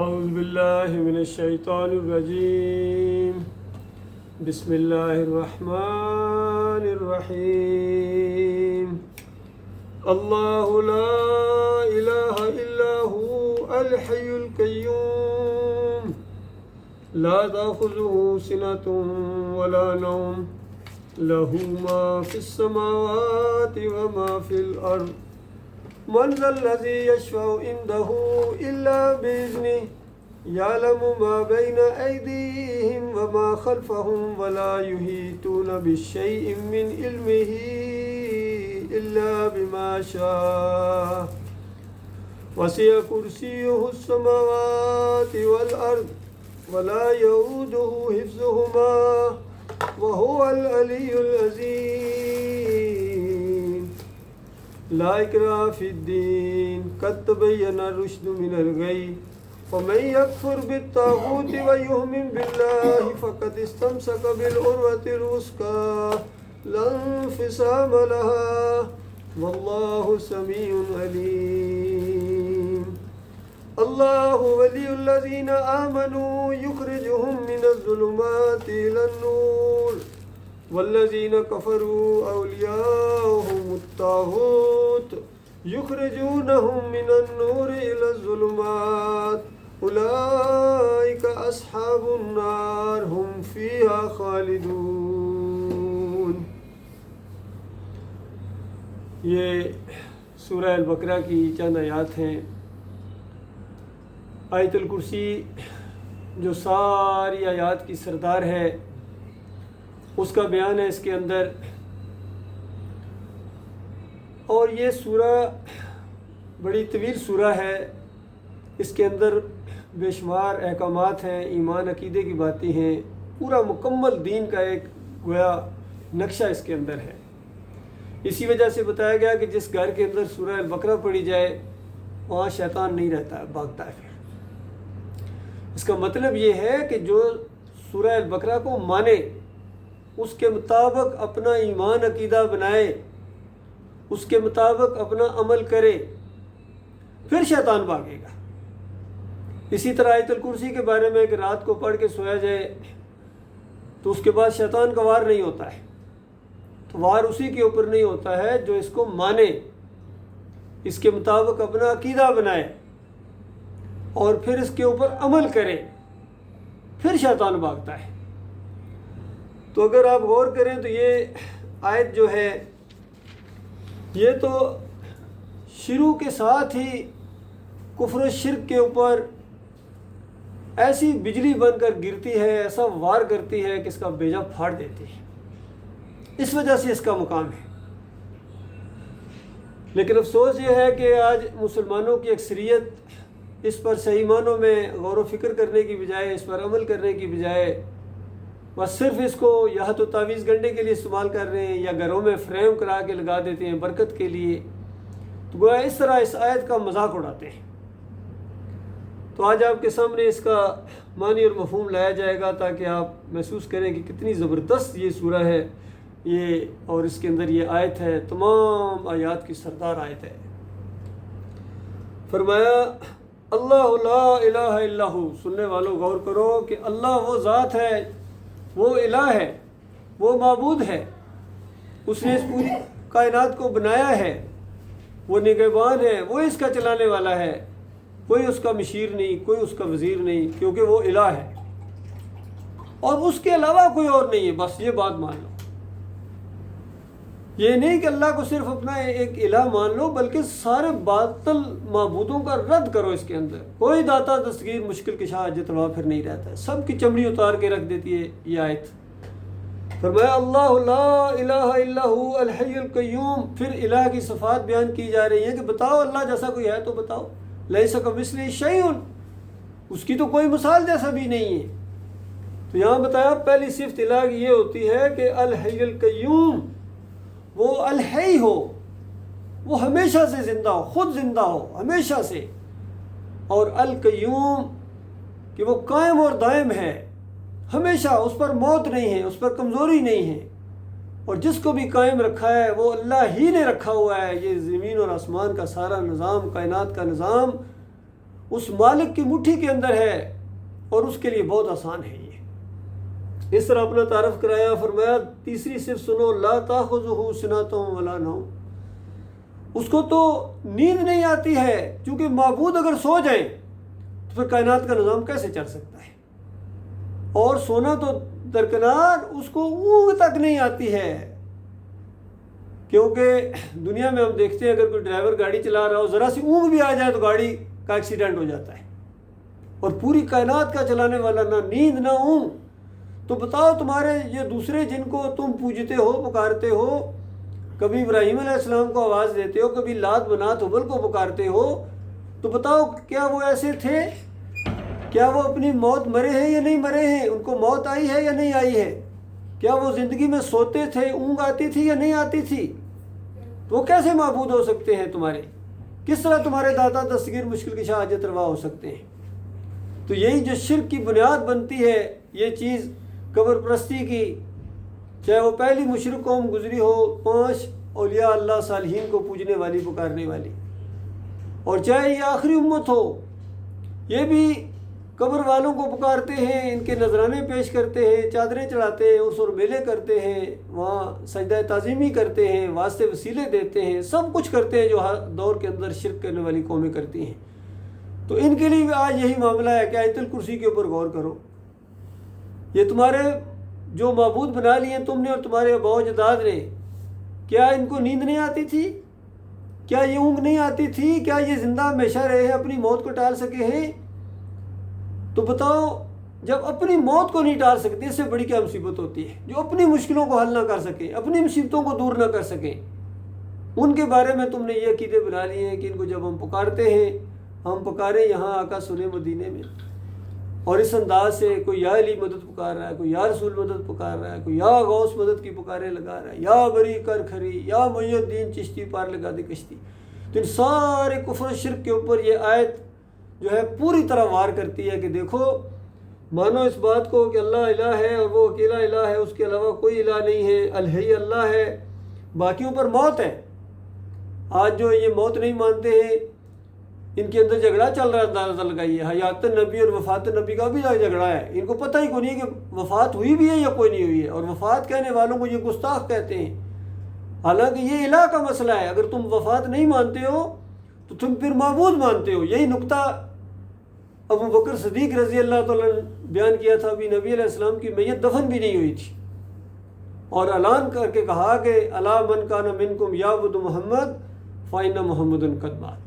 اعوذ باللہ من الشیطان الرجیم بسم اللہ الرحمن الرحیم اللہ لا الہ الا هو الحی القیوم لا تأخذه سنة ولا نوم له ما في السماوات وما في الأرض من ذا الذي يشفع عنده إلا بإذنه يعلم ما بين أيديهم وما خلفهم ولا يحيطون بشيء من علمه إلا بما شاء وسع كرسيه السماوات والأرض ولا يؤوده حفظهما وهو العلي العظيم لا إكراه في الدين قد تبين الرشد من الغي ومن يكفر بالطاغوت ويؤمن بالله فقد استمسك بالعروة الوثقى لا انفصام لها والله سميع عليم الله ولي الذين آمنوا يخرجهم من الظلمات إلى النور والذين كفروا أولياؤهم الطاغوت يخرجونهم من النور إلى الظلمات أولئك أصحاب النار هم فيها خالدون۔ یہ سورہ البقرہ کی چند آیات ہیں۔ آیت الکرسی جو ساری آیات کی سردار ہے اس کا بیان ہے اس کے اندر، اور یہ سورہ بڑی طویل سورہ ہے۔ اس کے اندر بے شمار احکامات ہیں، ایمان عقیدے کی باتیں ہیں، پورا مکمل دین کا ایک گویا نقشہ اس کے اندر ہے۔ اسی وجہ سے بتایا گیا کہ جس گھر کے اندر سورہ البقرہ پڑھی جائے وہاں شیطان نہیں رہتا ہے، بھاگتا ہے۔ پھر اس کا مطلب یہ ہے کہ جو سورہ البقرہ کو مانے، اس کے مطابق اپنا ایمان عقیدہ بنائے، اس کے مطابق اپنا عمل کرے، پھر شیطان بھاگے گا۔ اسی طرح آیت الکرسی کے بارے میں کہ رات کو پڑھ کے سویا جائے تو اس کے بعد شیطان کا وار نہیں ہوتا ہے، تو وار اسی کے اوپر نہیں ہوتا ہے جو اس کو مانے، اس کے مطابق اپنا عقیدہ بنائے اور پھر اس کے اوپر عمل کرے، پھر شیطان بھاگتا ہے۔ تو اگر آپ غور کریں تو یہ آیت جو ہے یہ تو شروع کے ساتھ ہی کفر و شرک کے اوپر ایسی بجلی بن کر گرتی ہے، ایسا وار کرتی ہے کہ اس کا بیجا پھاڑ دیتی ہے۔ اس وجہ سے اس کا مقام ہے۔ لیکن افسوس یہ ہے کہ آج مسلمانوں کی اکثریت اس پر صحیح معنوں میں غور و فکر کرنے کی بجائے، اس پر عمل کرنے کی بجائے بس صرف اس کو یا تو تعویذ گنڈے کے لیے استعمال کر رہے ہیں یا گھروں میں فریم کرا کے لگا دیتے ہیں برکت کے لیے، تو گویا اس طرح اس آیت کا مذاق اڑاتے ہیں۔ تو آج آپ کے سامنے اس کا معنی اور مفہوم لایا جائے گا تاکہ آپ محسوس کریں کہ کتنی زبردست یہ سورہ ہے یہ، اور اس کے اندر یہ آیت ہے، تمام آیات کی سردار آیت ہے۔ فرمایا اللہ لا الہ الا ہو، سننے والوں غور کرو کہ اللہ وہ ذات ہے، وہ الہ ہے، وہ معبود ہے، اس نے اس پوری کائنات کو بنایا ہے، وہ نگہبان ہے، وہ اس کا چلانے والا ہے، کوئی اس کا مشیر نہیں، کوئی اس کا وزیر نہیں، کیونکہ وہ الہ ہے اور اس کے علاوہ کوئی اور نہیں ہے۔ بس یہ بات مان لو، یہ نہیں کہ اللہ کو صرف اپنا ایک الہ مان لو، بلکہ سارے باطل معبودوں کا رد کرو۔ اس کے اندر کوئی داتا دستگیر مشکل کشا جتوا پھر نہیں رہتا ہے، سب کی چمڑی اتار کے رکھ دیتی ہے یہ آیت۔ فرمایا اللہ لا الہ الا هو الحی القیوم، پھر الہ کی صفات بیان کی جا رہی ہیں کہ بتاؤ اللہ جیسا کوئی ہے تو بتاؤ، لیس کمثلہ شیء، اس کی تو کوئی مثال جیسا بھی نہیں ہے۔ تو یہاں بتایا پہلی صفت الہ کی یہ ہوتی ہے کہ الحی القیوم، وہ الحی ہو، وہ ہمیشہ سے زندہ ہو، خود زندہ ہو ہمیشہ سے، اور القیوم کہ وہ قائم اور دائم ہے، ہمیشہ اس پر موت نہیں ہے، اس پر کمزوری نہیں ہے، اور جس کو بھی قائم رکھا ہے وہ اللہ ہی نے رکھا ہوا ہے۔ یہ زمین اور آسمان کا سارا نظام، کائنات کا نظام اس مالک کی مٹھی کے اندر ہے اور اس کے لیے بہت آسان ہے یہ۔ اس طرح اپنا تعارف کرایا، فرمایا تیسری صرف سنو، لا تاخذہ سنۃ ولا نوم، اس کو تو نیند نہیں آتی ہے، چونکہ معبود اگر سو جائیں تو پھر کائنات کا نظام کیسے چل سکتا ہے؟ اور سونا تو درکنار، اس کو اونگ تک نہیں آتی ہے، کیونکہ دنیا میں ہم دیکھتے ہیں اگر کوئی ڈرائیور گاڑی چلا رہا ہو، ذرا سی اونگ بھی آ جائے تو گاڑی کا ایکسیڈنٹ ہو جاتا ہے۔ اور پوری کائنات کا چلانے والا نہ نیند نہ اونگ، تو بتاؤ تمہارے یہ دوسرے جن کو تم پوجتے ہو پکارتے ہو، کبھی ابراہیم علیہ السلام کو آواز دیتے ہو، کبھی لات منات حبل کو پکارتے ہو، تو بتاؤ کیا وہ ایسے تھے؟ کیا وہ اپنی موت مرے ہیں یا نہیں مرے ہیں؟ ان کو موت آئی ہے یا نہیں آئی ہے؟ کیا وہ زندگی میں سوتے تھے، اونگ آتی تھی یا نہیں آتی تھی؟ تو وہ کیسے معبود ہو سکتے ہیں تمہارے؟ کس طرح تمہارے داتا دستگیر مشکل کشا حاجت روا ہو سکتے ہیں؟ تو یہی جو شرک کی بنیاد بنتی ہے یہ چیز قبر پرستی کی، چاہے وہ پہلی مشرک قوم گزری ہو 5 اولیاء اللہ صالحین کو پوجنے والی پکارنے والی، اور چاہے یہ آخری امت ہو، یہ بھی قبر والوں کو پکارتے ہیں، ان کے نذرانے پیش کرتے ہیں، چادریں چڑھاتے ہیں، عرس اور میلے کرتے ہیں، وہاں سجدہ تعظیمی کرتے ہیں، واسطے وسیلے دیتے ہیں، سب کچھ کرتے ہیں جو ہر دور کے اندر شرک کرنے والی قومیں کرتی ہیں۔ تو ان کے لیے بھی آج یہی معاملہ ہے کہ آیت الکرسی کے اوپر غور کرو۔ یہ تمہارے جو معبود بنا لیے تم نے اور تمہارے آباء و اجداد نے، کیا ان کو نیند نہیں آتی تھی؟ کیا یہ اونگ نہیں آتی تھی؟ کیا یہ زندہ ہمیشہ رہے ہیں، اپنی موت کو ٹال سکے ہیں؟ تو بتاؤ، جب اپنی موت کو نہیں ٹال سکتے، اس سے بڑی کیا مصیبت ہوتی ہے؟ جو اپنی مشکلوں کو حل نہ کر سکیں، اپنی مصیبتوں کو دور نہ کر سکیں، ان کے بارے میں تم نے یہ عقیدے بنا لیے ہیں کہ ان کو جب ہم پکارتے ہیں، ہم پکارے یہاں آقا سنے مدینے میں، اور اس انداز سے کوئی یا علی مدد پکار رہا ہے، کوئی یا رسول مدد پکار رہا ہے، کوئی یا غوث مدد کی پکارے لگا رہا ہے، یا بری کر کھری، یا محی الدین چشتی پار لگا دے کشتی۔ تو ان سارے کفر و شرک کے اوپر یہ آیت جو ہے پوری طرح وار کرتی ہے کہ دیکھو، مانو اس بات کو کہ اللہ الہ ہے اور وہ اکیلا الہ ہے، اس کے علاوہ کوئی الہ نہیں ہے، الحی اللہ ہے، باقیوں پر موت ہے۔ آج جو یہ موت نہیں مانتے ہیں، ان کے اندر جھگڑا چل رہا ہے، اندازہ لگائیے، حیات نبی اور وفات نبی کا بھی جھگڑا ہے۔ ان کو پتہ ہی کوئی نہیں کہ وفات ہوئی بھی ہے یا کوئی نہیں ہوئی ہے، اور وفات کہنے والوں کو یہ گستاخ کہتے ہیں، حالانکہ یہ الہ کا مسئلہ ہے۔ اگر تم وفات نہیں مانتے ہو تو تم پھر معبود مانتے ہو۔ یہی نقطہ ابو بکر صدیق رضی اللہ تعالیٰ نے بیان کیا تھا، ابھی نبی علیہ السلام کی میت دفن بھی نہیں ہوئی تھی، اور اعلان کر کے کہا کہ الا من کان منکم یعبد محمد فإن محمد قد مات،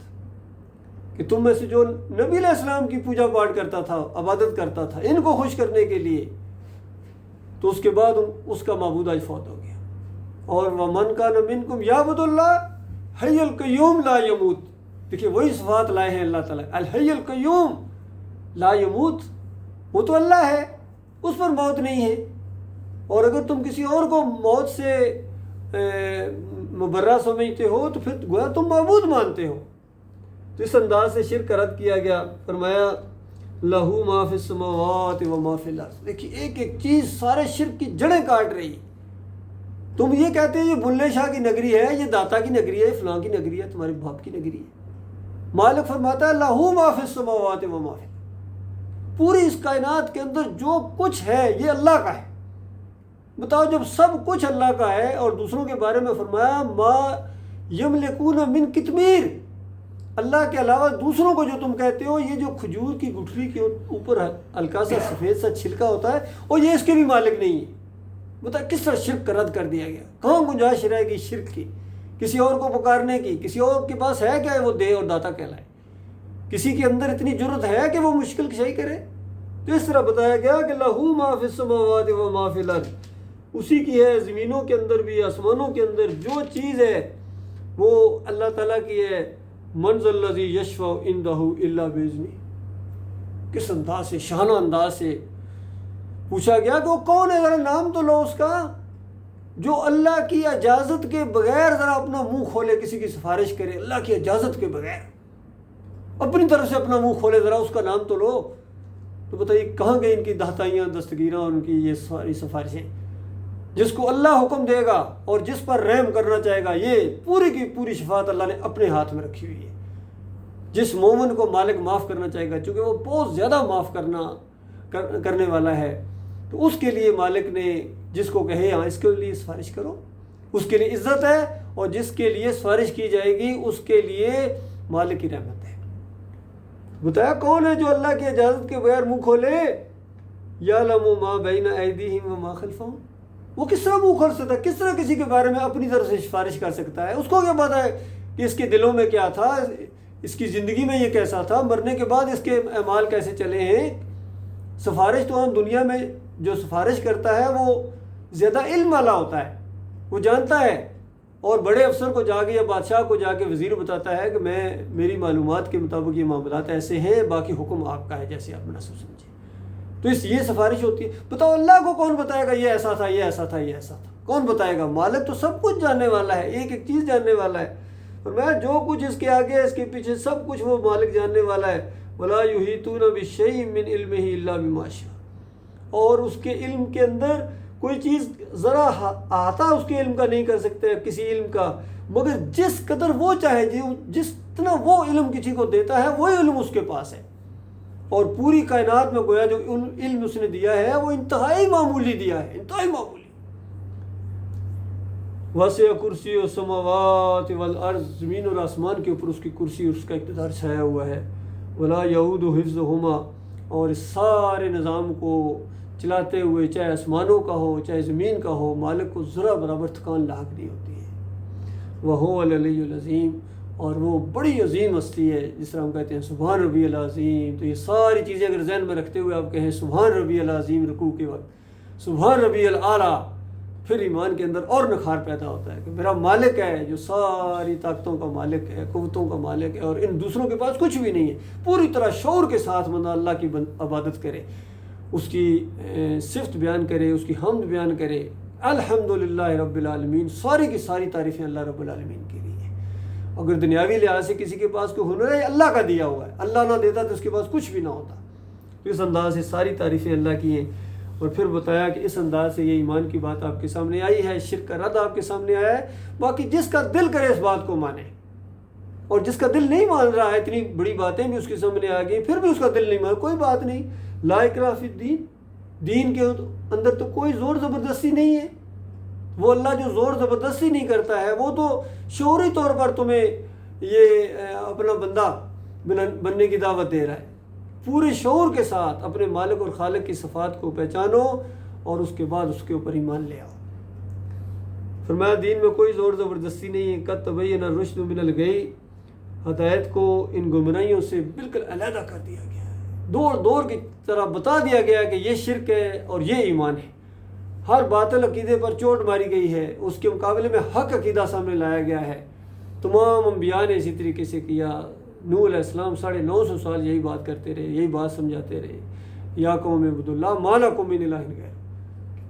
کہ تم میں سے جو نبی علیہ السلام کی پوجا پاٹ کرتا تھا، عبادت کرتا تھا ان کو خوش کرنے کے لیے، تو اس کے بعد اس کا معبود آج فوت ہو گیا۔ اور ومن کان منکم یعبد اللہ حی القیوم لا یموت، دیکھیے وہی صفات لائے ہیں اللہ تعالیٰ، الحی القیوم لا یموت، وہ تو اللہ ہے، اس پر موت نہیں ہے۔ اور اگر تم کسی اور کو موت سے مبرہ سمجھتے ہو تو پھر گویا تم معبود مانتے ہو۔ تو اس انداز سے شرک کا رد کیا گیا۔ فرمایا لہو ما فی السماوات و ما فی الارض، دیکھیے ایک ایک چیز سارے شرک کی جڑیں کاٹ رہی۔ تم یہ کہتے ہیں یہ بلے شاہ کی نگری ہے، یہ داتا کی نگری ہے، فلاں کی نگری ہے، تمہارے باپ کی نگری ہے۔ مالک فرماتا ہے لہو ما فی السماوات و ما فی الارض، پوری اس کائنات کے اندر جو کچھ ہے یہ اللہ کا ہے۔ بتاؤ، جب سب کچھ اللہ کا ہے، اور دوسروں کے بارے میں فرمایا ما یملکون من قطمیر، اللہ کے علاوہ دوسروں کو جو تم کہتے ہو، یہ جو کھجور کی گٹھلی کے اوپر ہلکا سا سفید سا چھلکا ہوتا ہے، اور یہ اس کے بھی مالک نہیں ہے۔ بتا کس طرح شرک کا رد کر دیا گیا؟ کہاں گنجائش رہے گی شرک کی، کسی اور کو پکارنے کی؟ کسی اور کے پاس ہے کیا وہ دے اور داتا کہلائے؟ کسی کے اندر اتنی جرت ہے کہ وہ مشکل کشائی کرے؟ تو اس طرح بتایا گیا کہ لہو ما فی السماوات و ما فی الارض، اسی کی ہے، زمینوں کے اندر بھی آسمانوں کے اندر جو چیز ہے وہ اللہ تعالیٰ کی ہے۔ من ذا الذی یشفع عندہ الا باذنہ، کس انداز سے، شان و انداز سے پوچھا گیا کہ وہ کون ہے، ذرا نام تو لو اس کا، جو اللہ کی اجازت کے بغیر ذرا اپنا منہ کھولے، کسی کی سفارش کرے اللہ کی اجازت کے بغیر، اپنی طرف سے اپنا منہ کھولے، ذرا اس کا نام تو لو۔ تو بتائیے کہاں گئی ان کی دہتائیاں، دستگیراں، ان کی یہ ساری سفارشیں؟ جس کو اللہ حکم دے گا اور جس پر رحم کرنا چاہے گا، یہ پوری کی پوری شفاعت اللہ نے اپنے ہاتھ میں رکھی ہوئی ہے۔ جس مومن کو مالک معاف کرنا چاہے گا، چونکہ وہ بہت زیادہ معاف کرنے والا ہے، تو اس کے لیے مالک نے جس کو کہے ہاں اس کے لیے سفارش کرو، اس کے لیے عزت ہے، اور جس کے لیے سفارش کی جائے گی اس کے لیے مالک کی رحمت ہے۔ بتایا کون ہے جو اللہ کی اجازت کے بغیر منہ کھولے؟ یعلم ما بین ایدیہم وما خلفہم، وہ کس طرح منہ کھول سکتا ہے؟ کس طرح کسی کے بارے میں اپنی طرف سے سفارش کر سکتا ہے؟ اس کو کیا پتا ہے کہ اس کے دلوں میں کیا تھا، اس کی زندگی میں یہ کیسا تھا، مرنے کے بعد اس کے اعمال کیسے چلے ہیں؟ سفارش تو ہم دنیا میں جو سفارش کرتا ہے وہ زیادہ علم والا ہوتا ہے، وہ جانتا ہے، اور بڑے افسر کو جا کے یا بادشاہ کو جا کے وزیر بتاتا ہے کہ میری معلومات کے مطابق یہ معاملات ایسے ہیں، باقی حکم آپ کا ہے جیسے آپ مناسب سمجھیں۔ تو یہ سفارش ہوتی ہے۔ بتاؤ اللہ کو کون بتائے گا یہ ایسا تھا، یہ ایسا تھا، یہ ایسا تھا؟ کون بتائے گا؟ مالک تو سب کچھ جاننے والا ہے، ایک ایک چیز جاننے والا ہے، اور میں جو کچھ اس کے آگے اس کے پیچھے سب کچھ وہ مالک جاننے والا ہے۔ وَلَا يُحِيطُونَ بِشَيْءٍ مِّنْ عِلْمِهِ إِلَّا بِمَا شَاءَ، اور اس کے علم کے اندر کوئی چیز ذرا احاطہ اس کے علم کا نہیں کر سکتے کسی علم کا، مگر جس قدر وہ چاہے، جس طرح وہ علم کسی کو دیتا ہے وہی علم اس کے پاس ہے، اور پوری کائنات میں گویا جو علم اس نے دیا ہے وہ انتہائی معمولی دیا ہے، انتہائی معمولی۔ وَسِعَ كُرْسِيُّهُ السَّمَاوَاتِ وَالْأَرْضِ، زمین اور آسمان کے اوپر اس کی کرسی اور اس کا اقتدار چھایا ہوا ہے۔ وَلَا يَئُودُهُ حِفْظُهُمَا، اور اس سارے نظام کو چلاتے ہوئے چاہے آسمانوں کا ہو چاہے زمین کا ہو، مالک کو ذرا برابر تھکان لاحق نہیں ہوتی ہے۔ وَهُوَ الْعَلِيُّ الْعَظِيمُ، اور وہ بڑی عظیم ہستی ہے، جس طرح ہم کہتے ہیں سبحان ربی العظیم، تو یہ ساری چیزیں اگر ذہن میں رکھتے ہوئے آپ کہیں سبحان ربی العظیم رکوع کے وقت، سبحان ربی الاعلیٰ، پھر ایمان کے اندر اور نکھار پیدا ہوتا ہے کہ میرا مالک ہے جو ساری طاقتوں کا مالک ہے، قوتوں کا مالک ہے، اور ان دوسروں کے پاس کچھ بھی نہیں ہے۔ پوری طرح شعور کے ساتھ بندہ اللہ کی عبادت کرے، اس کی صفت بیان کرے، اس کی حمد بیان کرے، الحمدللہ رب العالمین، ساری کی ساری تعریفیں اللہ رب العالمین کے لیے ہیں۔ اگر دنیاوی لحاظ سے کسی کے پاس کوئی ہنر ہے، اللہ کا دیا ہوا ہے، اللہ نہ دیتا تو اس کے پاس کچھ بھی نہ ہوتا۔ اس انداز سے ساری تعریفیں اللہ کی ہیں، اور پھر بتایا کہ اس انداز سے یہ ایمان کی بات آپ کے سامنے آئی ہے، شرک کا رد آپ کے سامنے آیا ہے۔ باقی جس کا دل کرے اس بات کو مانے، اور جس کا دل نہیں مان رہا ہے، اتنی بڑی باتیں بھی اس کے سامنے آ گئی پھر بھی اس کا دل نہیں مان، کوئی بات نہیں، لا اکراہ فی الدین، دین کے اندر تو کوئی زور زبردستی نہیں ہے۔ وہ اللہ جو زور زبردستی نہیں کرتا ہے، وہ تو شعوری طور پر تمہیں یہ اپنا بندہ بننے کی دعوت دے رہا ہے۔ پورے شعور کے ساتھ اپنے مالک اور خالق کی صفات کو پہچانو، اور اس کے بعد اس کے اوپر ایمان لے آؤ۔ فرمایا دین میں کوئی زور زبردستی نہیں ہے۔ قد تبین الرشد من الغی، ہدایت کو ان گمراہیوں سے بالکل علیحدہ کر دیا گیا ہے، دور دور کی طرح بتا دیا گیا کہ یہ شرک ہے اور یہ ایمان ہے۔ ہر باطل عقیدے پر چوٹ ماری گئی ہے، اس کے مقابلے میں حق عقیدہ سامنے لایا گیا ہے۔ تمام انبیاء نے اسی طریقے سے کیا۔ نوح علیہ السلام 950 سال یہی بات کرتے رہے، یہی بات سمجھاتے رہے، یا قوم عبد اللہ ما لکم من الہ غیرہ،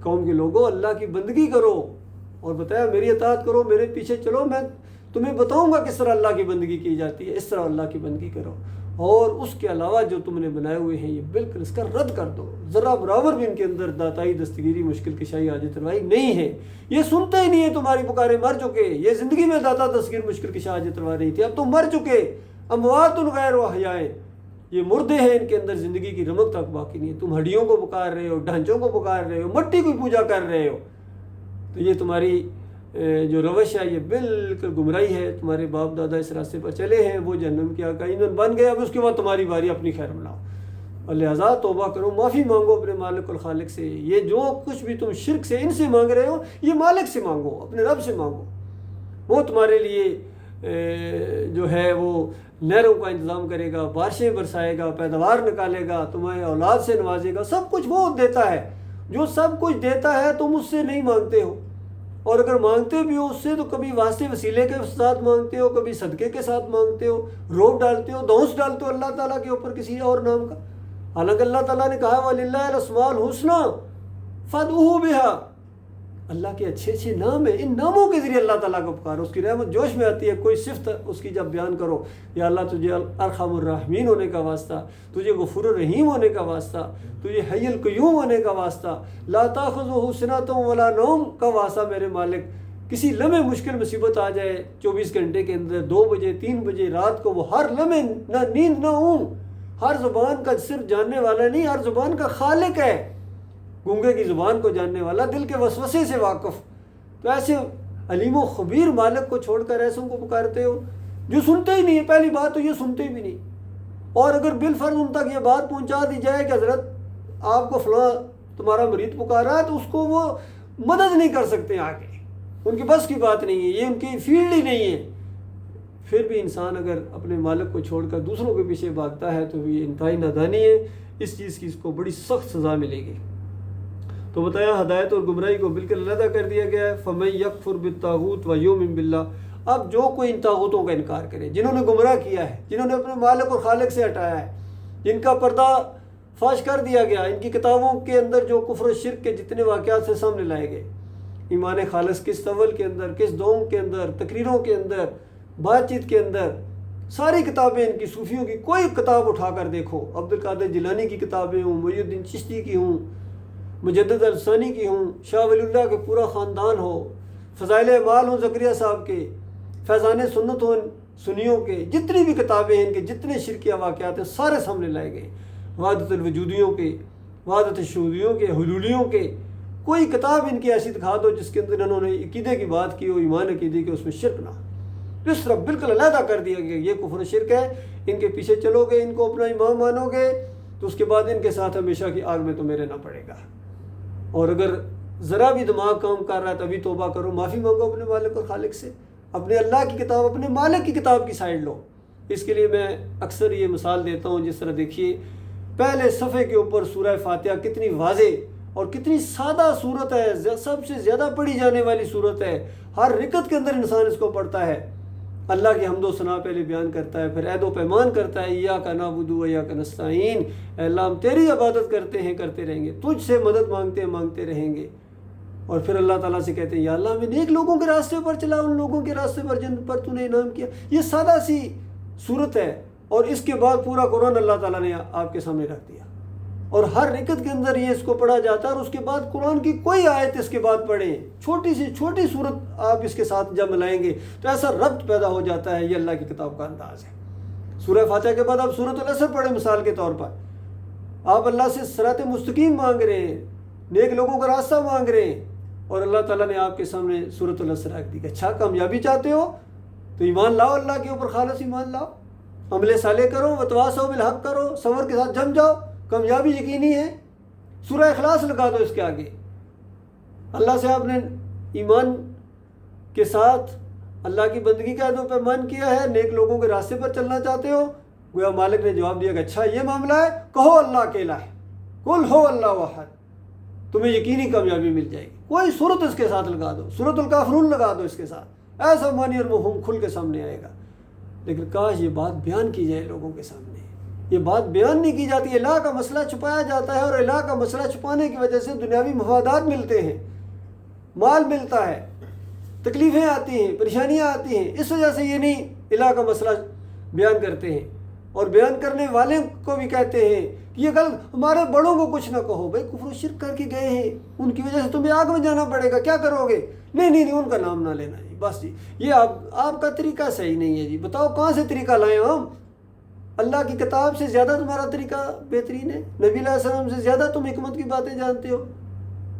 قوم کے لوگوں اللہ کی بندگی کرو، اور بتایا میری اطاعت کرو، میرے پیچھے چلو، میں تمہیں بتاؤں گا کس طرح اللہ کی بندگی کی جاتی ہے، اس طرح اللہ کی بندگی کرو، اور اس کے علاوہ جو تم نے بنائے ہوئے ہیں یہ بالکل اس کا رد کر دو۔ ذرا برابر بھی ان کے اندر داتائی، دستگیری، مشکل کشائی، حاجت روائی نہیں ہے، یہ سنتے ہی نہیں ہے تمہاری پکارے، مر چکے۔ یہ زندگی میں داتا، دستگیر، مشکل کشا، حاجت روا نہیں تھی، اب تم مر چکے۔ اموات غیر احیاء، یہ مردے ہیں، ان کے اندر زندگی کی رمق تک باقی نہیں ہے۔ تم ہڈیوں کو پکار رہے ہو، ڈھانچوں کو پکار رہے ہو، مٹی کی پوجا کر رہے ہو، تو یہ تمہاری جو روش ہے یہ بالکل گمراہی ہے۔ تمہارے باپ دادا اس راستے پر چلے ہیں، وہ جہنم کے آقا ایندھن بن گئے، اب اس کے بعد تمہاری باری، اپنی خیر بناؤ، اور لہٰذا توبہ کرو، معافی مانگو اپنے مالک اور خالق سے۔ یہ جو کچھ بھی تم شرک سے ان سے مانگ رہے ہو، یہ مالک سے مانگو، اپنے رب سے مانگو، وہ تمہارے لیے جو ہے وہ نہروں کا انتظام کرے گا، بارشیں برسائے گا، پیداوار نکالے گا، تمہیں اولاد سے نوازے گا، سب کچھ وہ دیتا ہے۔ جو سب کچھ دیتا ہے تم اس سے نہیں مانگتے ہو، اور اگر مانگتے بھی ہو اس سے تو کبھی واسطے وسیلے کے ساتھ مانگتے ہو، کبھی صدقے کے ساتھ مانگتے ہو، روب ڈالتے ہو، دھونس ڈالتے ہو اللہ تعالیٰ کے اوپر کسی اور نام کا، حالانکہ اللہ تعالیٰ نے کہا وَلِلَّهِ الْأَسْمَاءُ الْحُسْنَىٰ فَادْعُوهُ بِهَا، اللہ کے اچھے اچھے نام ہیں، ان ناموں کے ذریعے اللہ تعالیٰ کو پکارو، اس کی رحمت جوش میں آتی ہے۔ کوئی صفت اس کی جب بیان کرو، یا اللہ تجھے ارحم الراحمین ہونے کا واسطہ، تجھے غفور الرحیم ہونے کا واسطہ، تجھے حی القیوم ہونے کا واسطہ، لا تاخذہ سنۃ ولا نوم کا واسطہ میرے مالک، کسی لمحے مشکل مصیبت آ جائے 24 گھنٹے کے اندر 2 بجے 3 بجے رات کو، وہ ہر لمحے نہ نیند نہ ہوں، ہر زبان کا صرف جاننے والا نہیں، ہر زبان کا خالق ہے، گونگے کی زبان کو جاننے والا، دل کے وسوسے سے واقف۔ تو ایسے علیم و خبیر مالک کو چھوڑ کر ایسوں کو پکارتے ہو جو سنتے ہی نہیں ہے۔ پہلی بات تو یہ سنتے بھی نہیں، اور اگر بالفرض ان تک یہ بات پہنچا دی جائے کہ حضرت آپ کو فلاں تمہارا مرید پکارا ہے، تو اس کو وہ مدد نہیں کر سکتے، آگے ان کی بس کی بات نہیں ہے، یہ ان کی فیلڈ ہی نہیں ہے۔ پھر بھی انسان اگر اپنے مالک کو چھوڑ کر دوسروں کے پیچھے بھاگتا ہے تو یہ انتہائی نادانی ہے، اس چیز کی اس کو بڑی سخت سزا ملے گی۔ تو بتایا ہدایت اور گمراہی کو بالکل علیحدہ کر دیا گیا ہے۔ فَمَن يَكْفُرْ بِالطَّاغُوتِ وَيُؤْمِن بِاللَّهِ، اب جو کوئی ان طاغوتوں کا انکار کرے، جنہوں نے گمراہ کیا ہے، جنہوں نے اپنے مالک اور خالق سے ہٹایا ہے، جن کا پردہ فاش کر دیا گیا، ان کی کتابوں کے اندر جو کفر و شرک کے جتنے واقعات سے سامنے لائے گئے، ایمان خالص کس اول کے اندر، کس دوم کے اندر، تقریروں کے اندر، بات چیت کے اندر، ساری کتابیں ان کی، صوفیوں کی کوئی کتاب اٹھا کر دیکھو، عبد القادر جیلانی کی کتابیں ہوں، محی الدین چشتی کی ہوں، مجدد الثانی کی ہوں، شاہ ولی اللہ کے پورا خاندان ہو، فضائل اعمال ہوں زکریا صاحب کے، فیضان سنت ہوں سنیوں کے، جتنی بھی کتابیں ہیں ان کے، جتنے شرکیہ واقعات ہیں سارے سامنے لائے گئے، وحدت الوجودیوں کے، وحدت الشہودیوں کے، حلولیوں کے، کوئی کتاب ان کی ایسی دکھا دو جس کے اندر انہوں نے عقیدے کی بات کی ہو، ایمان عقیدے کی، اس میں شرک نہ ہو۔ اس طرح بالکل علیحدہ کر دیا گیا، یہ کفر و شرک ہے، ان کے پیچھے چلو گے، ان کو اپنا امام مانو گے تو اس کے بعد ان کے ساتھ ہمیشہ کی آگ میں تمہیں رہنا پڑے گا۔ اور اگر ذرا بھی دماغ کام کر رہا ہے تبھی توبہ کرو، معافی مانگو اپنے مالک اور خالق سے، اپنے اللہ کی کتاب، اپنے مالک کی کتاب کی سائڈ لو۔ اس کے لیے میں اکثر یہ مثال دیتا ہوں، جس طرح دیکھیے پہلے صفحے کے اوپر سورہ فاتحہ کتنی واضح اور کتنی سادہ صورت ہے، سب سے زیادہ پڑھی جانے والی صورت ہے، ہر رکعت کے اندر انسان اس کو پڑھتا ہے، اللہ کی حمد و ثنا پہلے بیان کرتا ہے، پھر عہد و پیمان کرتا ہے، ایاک نعبد و ایاک نستعین، اے اللہ ہم تیری عبادت کرتے ہیں، کرتے رہیں گے، تجھ سے مدد مانگتے ہیں، مانگتے رہیں گے، اور پھر اللہ تعالیٰ سے کہتے ہیں یا اللہ ہمیں نیک لوگوں کے راستے پر چلا، ان لوگوں کے راستے پر جن پر تو نے انعام کیا۔ یہ سادہ سی صورت ہے، اور اس کے بعد پورا قرآن اللہ تعالیٰ نے آپ کے سامنے رکھ دیا، اور ہر رکعت کے اندر یہ اس کو پڑھا جاتا ہے، اور اس کے بعد قرآن کی کوئی آیت اس کے بعد پڑھیں، چھوٹی سی چھوٹی صورت آپ اس کے ساتھ جب ملائیں گے تو ایسا ربط پیدا ہو جاتا ہے۔ یہ اللہ کی کتاب کا انداز ہے۔ سورہ فاتحہ کے بعد آپ سورۃ العصر پڑھیں مثال کے طور پر، آپ اللہ سے صراط مستقیم مانگ رہے ہیں، نیک لوگوں کا راستہ مانگ رہے ہیں، اور اللہ تعالیٰ نے آپ کے سامنے سورۃ العصر رکھ دی کہ اچھا کامیابی چاہتے ہو تو ایمان لاؤ، اللہ کے اوپر خالص ایمان لاؤ، عمل صالح کرو، وتواصوا بالحق کرو، صبر کے ساتھ جم جاؤ، کامیابی یقینی ہے۔ سورہ اخلاص لگا دو اس کے آگے، اللہ سے آپ نے ایمان کے ساتھ اللہ کی بندگی کا عہد و پیمان کیا ہے، نیک لوگوں کے راستے پر چلنا چاہتے ہو، گویا مالک نے جواب دیا کہ اچھا یہ معاملہ ہے، کہو اللہ اکیلا ہے، قل ہو اللہ احد، تمہیں یقینی کامیابی مل جائے گی۔ کوئی صورت اس کے ساتھ لگا دو، سورۃ الکافرون لگا دو اس کے ساتھ، ایسا معنی اور مفہوم کھل کے سامنے آئے گا۔ لیکن کاش یہ بات بیان کی جائے لوگوں کے سامنے، یہ بات بیان نہیں کی جاتی، الہ کا مسئلہ چھپایا جاتا ہے، اور الہ کا مسئلہ چھپانے کی وجہ سے دنیاوی مفادات ملتے ہیں، مال ملتا ہے، تکلیفیں آتی ہیں، پریشانیاں آتی ہیں، اس وجہ سے یہ نہیں الہ کا مسئلہ بیان کرتے ہیں، اور بیان کرنے والے کو بھی کہتے ہیں کہ یہ غلط، ہمارے بڑوں کو کچھ نہ کہو، بھائی کفر و شرک کر کے گئے ہیں، ان کی وجہ سے تمہیں آگ میں جانا پڑے گا، کیا کرو گے؟ نہیں ان کا نام نہ لینا جی، بس جی یہ آپ کا طریقہ صحیح نہیں ہے جی، بتاؤ کہاں سے طریقہ لائیں ہم؟ اللہ کی کتاب سے زیادہ تمہارا طریقہ بہترین ہے، نبی علیہ السلام سے زیادہ تم حکمت کی باتیں جانتے ہو۔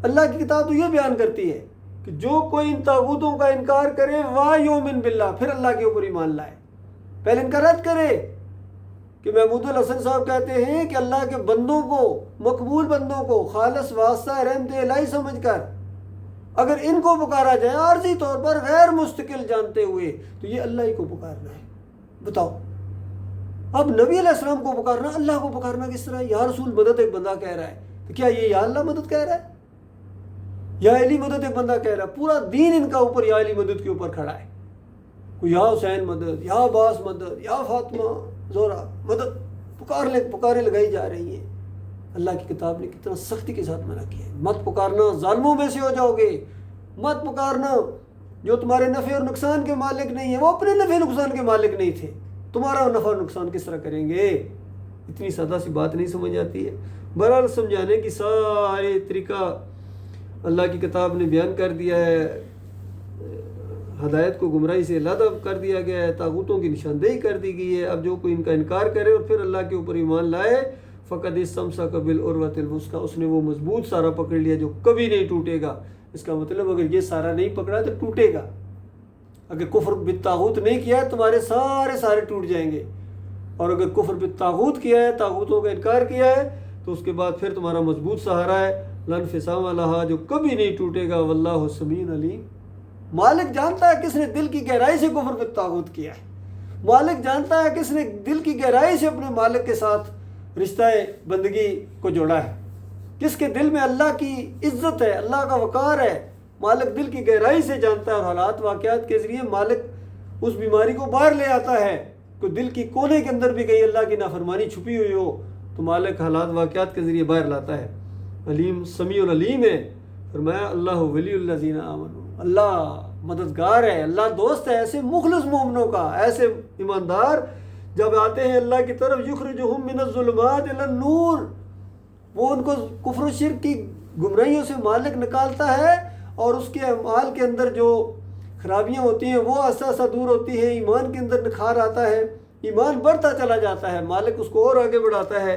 اللہ کی کتاب تو یہ بیان کرتی ہے کہ جو کوئی ان طاغوتوں کا انکار کرے وَيُؤْمِن بِاللَّهِ، پھر اللہ کے اوپر ایمان لائے، پہلے ان کا رد کرے۔ کہ محمود الحسن صاحب کہتے ہیں کہ اللہ کے بندوں کو، مقبول بندوں کو خالص واسطہ رحمت الہی سمجھ کر اگر ان کو پکارا جائے عارضی طور پر غیر مستقل جانتے ہوئے، تو یہ اللہ ہی کو پکارنا ہے۔ بتاؤ اب نبی علیہ السلام کو پکارنا، اللہ کو پکارنا کس طرح؟ یا رسول مدد ایک بندہ کہہ رہا ہے، تو کیا یہ یا اللہ مدد کہہ رہا ہے؟ یا علی مدد ایک بندہ کہہ رہا ہے، پورا دین ان کا اوپر یا علی مدد کے اوپر کھڑا ہے، کوئی یا حسین مدد، یا عباس مدد، یا فاطمہ زہرا مدد، پکاریں لگائی جا رہی ہیں۔ اللہ کی کتاب نے کتنا سختی کے ساتھ منع کیا ہے، مت پکارنا، ظالموں میں سے ہو جاؤ گے، مت پکارنا جو تمہارے نفع اور نقصان کے مالک نہیں ہیں، وہ اپنے نفع نقصان کے مالک نہیں تھے، تمہارا نفع اور نقصان کس طرح کریں گے؟ اتنی سادہ سی بات نہیں سمجھ آتی ہے۔ بہرحال سمجھانے کی سارے طریقہ اللہ کی کتاب نے بیان کر دیا ہے۔ ہدایت کو گمراہی سے علیحدہ کر دیا گیا ہے، طاغوتوں کی نشاندہی کر دی گئی ہے۔ اب جو کوئی ان کا انکار کرے اور پھر اللہ کے اوپر ایمان لائے، فقد استمسک بالعروۃ الوثقی، اس نے وہ مضبوط سارا پکڑ لیا جو کبھی نہیں ٹوٹے گا۔ اس کا مطلب اگر یہ سارا نہیں پکڑا تو ٹوٹے گا۔ اگر کفر بالطاغوت نہیں کیا ہے تمہارے سارے ٹوٹ جائیں گے، اور اگر کفر بالطاغوت کیا ہے، طاغوتوں کا انکار کیا ہے، تو اس کے بعد پھر تمہارا مضبوط سہارا ہے لن فسام لہا، جو کبھی نہیں ٹوٹے گا۔ واللہ سمیع علیم، مالک جانتا ہے کس نے دل کی گہرائی سے کفر بالطاغوت کیا ہے، مالک جانتا ہے کس نے دل کی گہرائی سے اپنے مالک کے ساتھ رشتہ بندگی کو جوڑا ہے، کس کے دل میں اللہ کی عزت ہے، اللہ کا وقار ہے۔ مالک دل کی گہرائی سے جانتا ہے، اور حالات واقعات کے ذریعے مالک اس بیماری کو باہر لے آتا ہے۔ کوئی دل کی کونے کے اندر بھی کہیں اللہ کی نافرمانی چھپی ہوئی ہو تو مالک حالات واقعات کے ذریعے باہر لاتا ہے۔ علیم سمیع العلیم ہے۔ فرمایا اللہ ولی الذین آمنوا، اللہ مددگار ہے، اللہ دوست ہے ایسے مخلص مومنوں کا، ایسے ایماندار جب آتے ہیں اللہ کی طرف، یخرجہم من الظلمات الی النور، وہ ان کو کفر و شرک کی گمراہیوں سے مالک نکالتا ہے، اور اس کے اعمال کے اندر جو خرابیاں ہوتی ہیں وہ آہستہ آہستہ دور ہوتی ہیں، ایمان کے اندر نکھار آتا ہے، ایمان بڑھتا چلا جاتا ہے، مالک اس کو اور آگے بڑھاتا ہے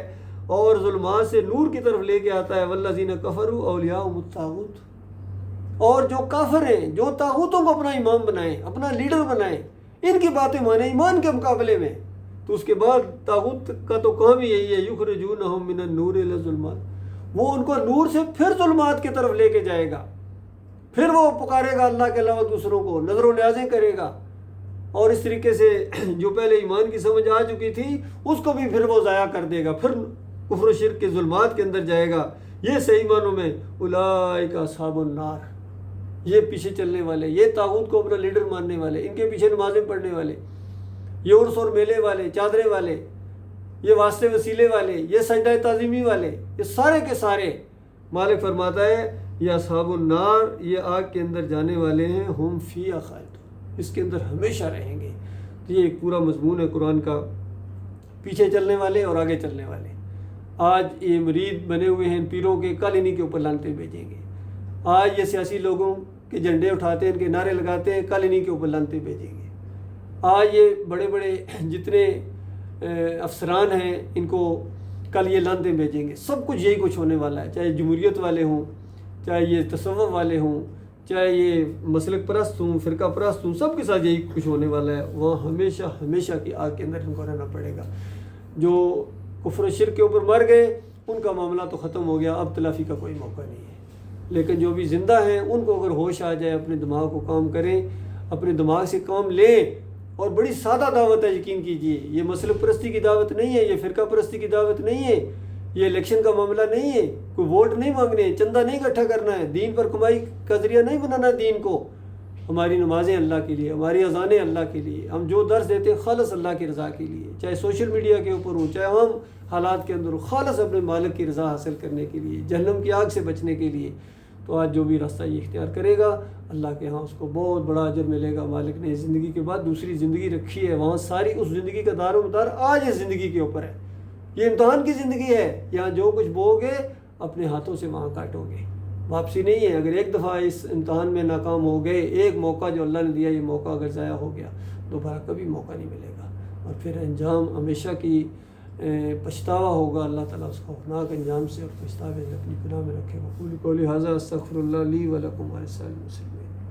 اور ظلمات سے نور کی طرف لے کے آتا ہے۔ والذین کفروا اولیاءہم الطاغوت، اور جو کافر ہیں، جو طاغوتوں کو اپنا امام بنائیں، اپنا لیڈر بنائیں، ان کی باتیں مانیں ایمان کے مقابلے میں، تو اس کے بعد طاغوت کا تو کام ہی یہی ہے، یخرجونہم من النور الی الظلمات، وہ ان کو نور سے پھر ظلمات کی طرف لے کے جائے گا، پھر وہ پکارے گا اللہ کے علاوہ دوسروں کو، نظر و نیازیں کرے گا، اور اس طریقے سے جو پہلے ایمان کی سمجھ آ چکی تھی اس کو بھی پھر وہ ضائع کر دے گا، پھر کفر و شرک کے ظلمات کے اندر جائے گا۔ یہ صحیح معنوں میں اولئک اصحاب النار، یہ پیچھے چلنے والے، یہ طاغوت کو اپنا لیڈر ماننے والے، ان کے پیچھے نمازیں پڑھنے والے، یہ عرس اور میلے والے، چادریں والے، یہ واسطے وسیلے والے، یہ سجدہ تعظیمی والے، یہ سارے کے سارے مالک فرماتا ہے یہ اصحاب النار، یہ آگ کے اندر جانے والے ہیں، ہم فیہا خالدون، اس کے اندر ہمیشہ رہیں گے۔ تو یہ ایک پورا مضمون ہے قرآن کا، پیچھے چلنے والے اور آگے چلنے والے۔ آج یہ مرید بنے ہوئے ہیں پیروں کے، کل انہی کے اوپر لعنتیں بھیجیں گے۔ آج یہ سیاسی لوگوں کے جھنڈے اٹھاتے ہیں، ان کے نعرے لگاتے ہیں، کل انہی کے اوپر لعنتیں بھیجیں گے۔ آج یہ بڑے بڑے جتنے افسران ہیں ان کو کل یہ لعنتیں بھیجیں گے۔ سب کچھ یہی کچھ ہونے والا ہے، چاہے جمہوریت والے ہوں، چاہے یہ تصوف والے ہوں، چاہے یہ مسلک پرست ہوں، فرقہ پرست ہوں، سب کے ساتھ یہی کچھ ہونے والا ہے۔ وہاں ہمیشہ ہمیشہ کی آگ کے اندر ان کو رہنا پڑے گا۔ جو کفر و شرک کے اوپر مر گئے ان کا معاملہ تو ختم ہو گیا، اب تلافی کا کوئی موقع نہیں ہے۔ لیکن جو بھی زندہ ہیں ان کو اگر ہوش آ جائے، اپنے دماغ کو کام کریں، اپنے دماغ سے کام لیں، اور بڑی سادہ دعوت ہے، یقین کیجئے، یہ مسلک پرستی کی دعوت نہیں ہے، یہ فرقہ پرستی کی دعوت نہیں ہے، یہ الیکشن کا معاملہ نہیں ہے، کوئی ووٹ نہیں مانگنے، چندہ نہیں اکٹھا کرنا ہے، دین پر کمائی کا ذریعہ نہیں بنانا دین کو۔ ہماری نمازیں اللہ کے لیے، ہماری اذانیں اللہ کے لیے، ہم جو درس دیتے ہیں خالص اللہ کی رضا کے لیے، چاہے سوشل میڈیا کے اوپر ہوں، چاہے عام حالات کے اندر ہو، خالص اپنے مالک کی رضا حاصل کرنے کے لیے، جہنم کی آگ سے بچنے کے لیے۔ تو آج جو بھی راستہ یہ اختیار کرے گا اللہ کے ہاں اس کو بہت بڑا اجر ملے گا۔ مالک نے زندگی کے بعد دوسری زندگی رکھی ہے، وہاں ساری اس زندگی کا دار و مدار آج اس زندگی کے اوپر ہے۔ یہ امتحان کی زندگی ہے، یہاں جو کچھ بو گے اپنے ہاتھوں سے وہاں کاٹو گے، واپسی نہیں ہے۔ اگر ایک دفعہ اس امتحان میں ناکام ہو گئے، ایک موقع جو اللہ نے دیا، یہ موقع اگر ضائع ہو گیا دوبارہ کبھی موقع نہیں ملے گا، اور پھر انجام ہمیشہ کی پچھتاوا ہوگا۔ اللہ تعالیٰ اس کو خوفناک انجام سے اور پچھتاوے سے اپنی پناہ میں رکھے۔ وقول قولی ھذا استغفر اللہ لی ولکم ولسائر المسلمین۔